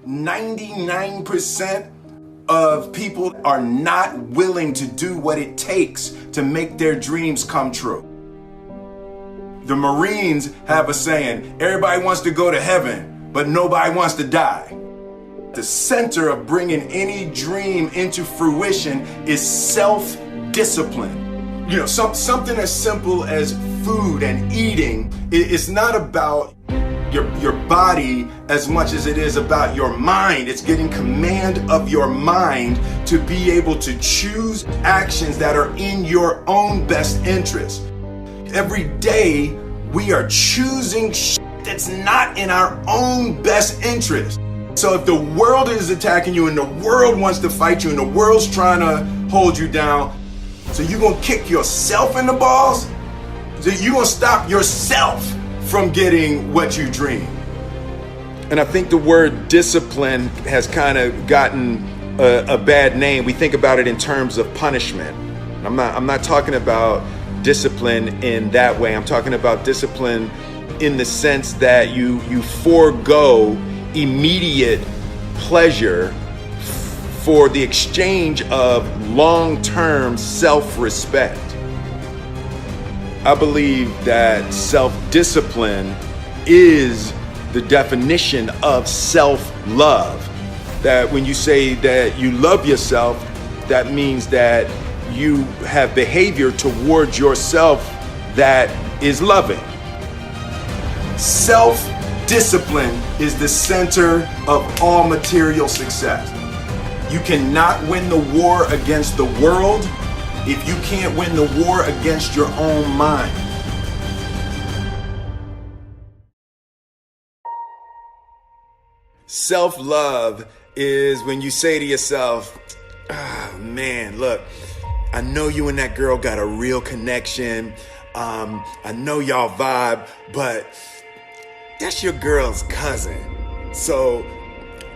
99% of people are not willing to do what it takes to make their dreams come true. The Marines have a saying, everybody wants to go to heaven, but nobody wants to die. The center of bringing any dream into fruition is self-discipline. You know, something as simple as food and eating. It's not about your body as much as it is about your mind. It's getting command of your mind to be able to choose actions that are in your own best interest. Every day we are choosing that's not in our own best interest. So if the world is attacking you and the world wants to fight you and the world's trying to hold you down, so you're gonna kick yourself in the balls? So you're gonna stop yourself from getting what you dream. And I think the word discipline has kind of gotten a bad name. We think about it in terms of punishment. I'm not talking about discipline in that way. I'm talking about discipline in the sense that you forego immediate pleasure for the exchange of long-term self-respect. I believe that self-discipline is the definition of self-love. That when you say that you love yourself, that means that you have behavior towards yourself that is loving. Self-discipline is the center of all material success. You cannot win the war against the world if you can't win the war against your own mind. Self-love is when you say to yourself, oh man, look, I know you and that girl got a real connection. I know y'all vibe, but that's your girl's cousin. So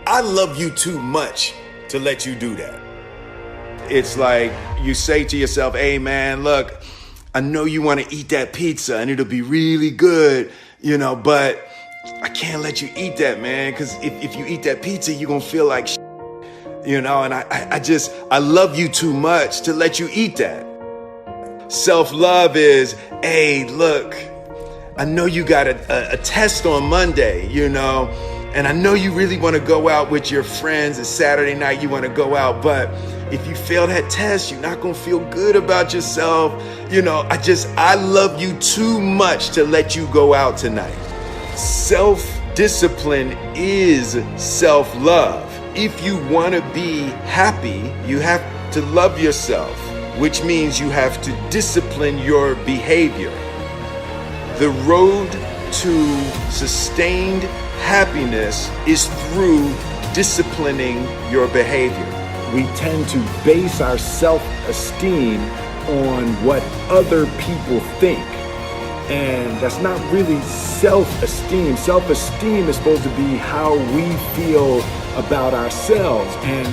I love you too much to let you do that. It's like you say to yourself, hey man, look, I know you want to eat that pizza and it'll be really good, you know, but I can't let you eat that, man, because if you eat that pizza, you're going to feel like shit, you know, and I love you too much to let you eat that. Self-love is, hey, look, I know you got a test on Monday, you know, and I know you really want to go out with your friends and Saturday night you want to go out, but if you fail that test, you're not going to feel good about yourself. You know, I love you too much to let you go out tonight. Self-discipline is self-love. If you want to be happy, you have to love yourself, which means you have to discipline your behavior. The road to sustained happiness is through disciplining your behavior. We tend to base our self-esteem on what other people think. And that's not really self-esteem. Self-esteem is supposed to be how we feel about ourselves. And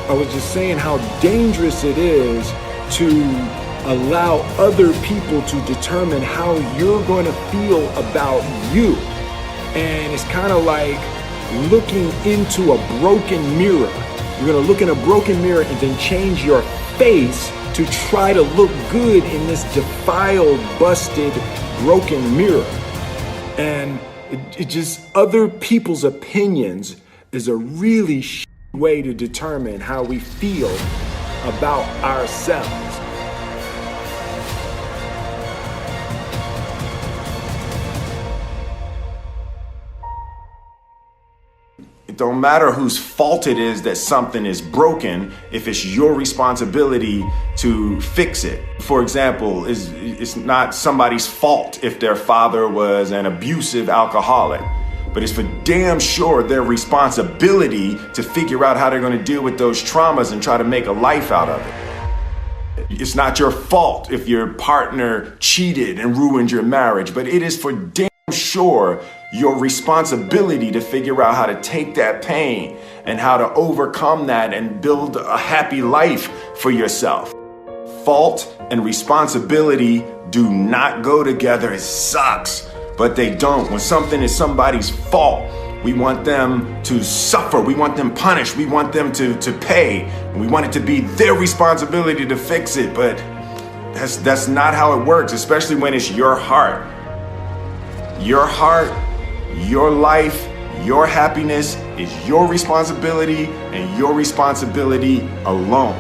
I was just saying how dangerous it is to allow other people to determine how you're going to feel about you. And it's kind of like looking into a broken mirror. You're going to look in a broken mirror and then change your face to try to look good in this defiled, busted, broken mirror. And it just, other people's opinions is a really way to determine how we feel about ourselves. It don't matter whose fault it is that something is broken if it's your responsibility to fix it. For example, it's not somebody's fault if their father was an abusive alcoholic, but it's for damn sure their responsibility to figure out how they're going to deal with those traumas and try to make a life out of it. It's not your fault if your partner cheated and ruined your marriage, but it is for damn sure your responsibility to figure out how to take that pain and how to overcome that and build a happy life for yourself. Fault and responsibility do not go together. It sucks, but they don't. When something is somebody's fault, We want them to suffer. We want them punished. We want them to pay. And we want it to be their responsibility to fix it. But that's not how it works, especially when it's your heart. Your heart, your life, your happiness is your responsibility and your responsibility alone.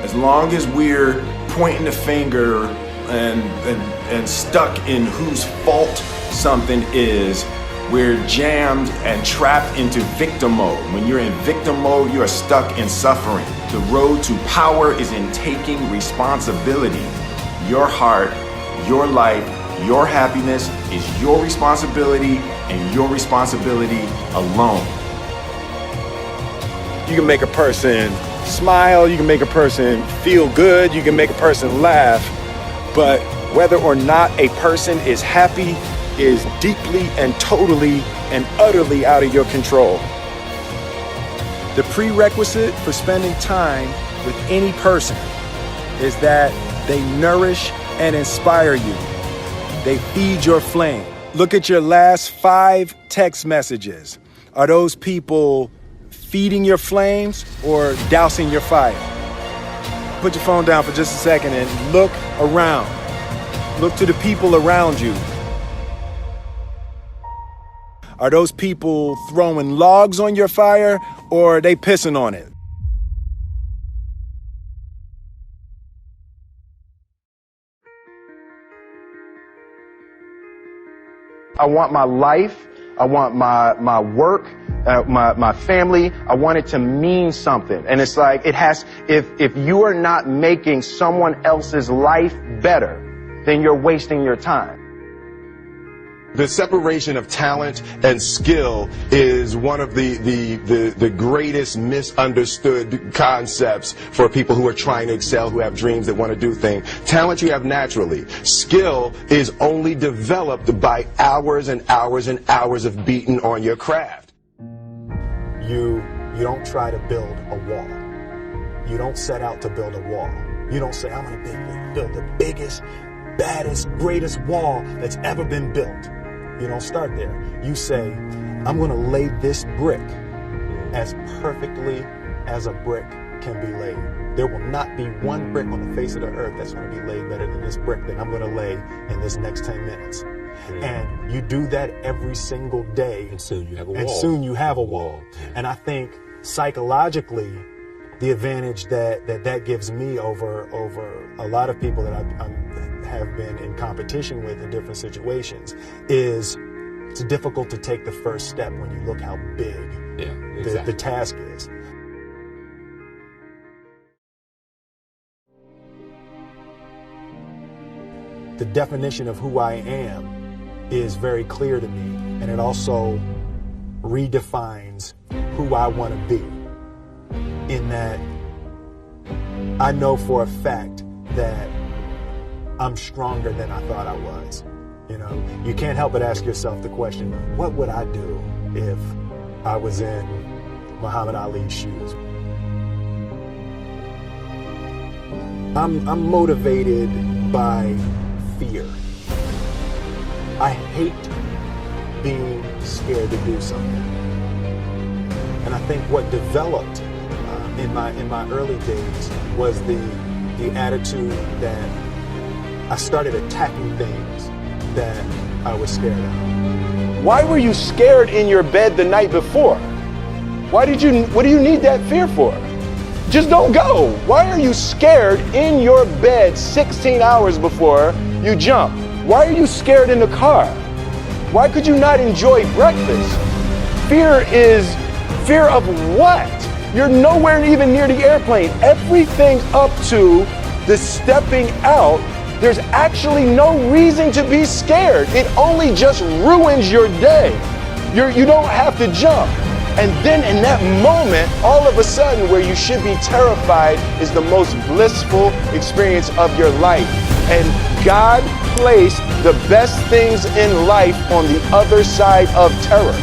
As long as we're pointing the finger and stuck in whose fault something is, we're jammed and trapped into victim mode. When you're in victim mode, you are stuck in suffering. The road to power is in taking responsibility. Your heart, your life, your happiness is your responsibility and your responsibility alone. You can make a person smile, you can make a person feel good, you can make a person laugh, but whether or not a person is happy is deeply and totally and utterly out of your control. The prerequisite for spending time with any person is that they nourish and inspire you. They feed your flame. Look at your last 5 text messages. Are those people feeding your flames or dousing your fire? Put your phone down for just a second and look around. Look to the people around you. Are those people throwing logs on your fire or are they pissing on it? I want my life, I want my work, my family, I want it to mean something. And it's like, if you are not making someone else's life better, then you're wasting your time. The separation of talent and skill is one of the greatest misunderstood concepts for people who are trying to excel, who have dreams, that want to do things. Talent you have naturally. Skill is only developed by hours and hours and hours of beating on your craft. You don't try to build a wall. You don't set out to build a wall. You don't say, I'm going to build the biggest, baddest, greatest wall that's ever been built. You don't start there. You say, I'm going to lay this brick as perfectly as a brick can be laid. There will not be one brick on the face of the earth that's going to be laid better than this brick that I'm going to lay in this next 10 minutes. And you do that every single day. And soon you have a wall. And soon you have a wall. And I think psychologically, the advantage that gives me over a lot of people that I have been in competition with in different situations is it's difficult to take the first step when you look how big the task is. The definition of who I am is very clear to me, and it also redefines who I want to be, in that I know for a fact that I'm stronger than I thought I was. You know, you can't help but ask yourself the question, what would I do if I was in Muhammad Ali's shoes? I'm motivated by fear. I hate being scared to do something. And I think what developed in my early days was the attitude that I started attacking things that I was scared of. Why were you scared in your bed the night before? What do you need that fear for? Just don't go. Why are you scared in your bed 16 hours before you jump? Why are you scared in the car? Why could you not enjoy breakfast? Fear of what? You're nowhere even near the airplane. Everything up to the stepping out, there's actually no reason to be scared. It only just ruins your day. You don't have to jump. And then in that moment, all of a sudden, where you should be terrified is the most blissful experience of your life. And God placed the best things in life on the other side of terror.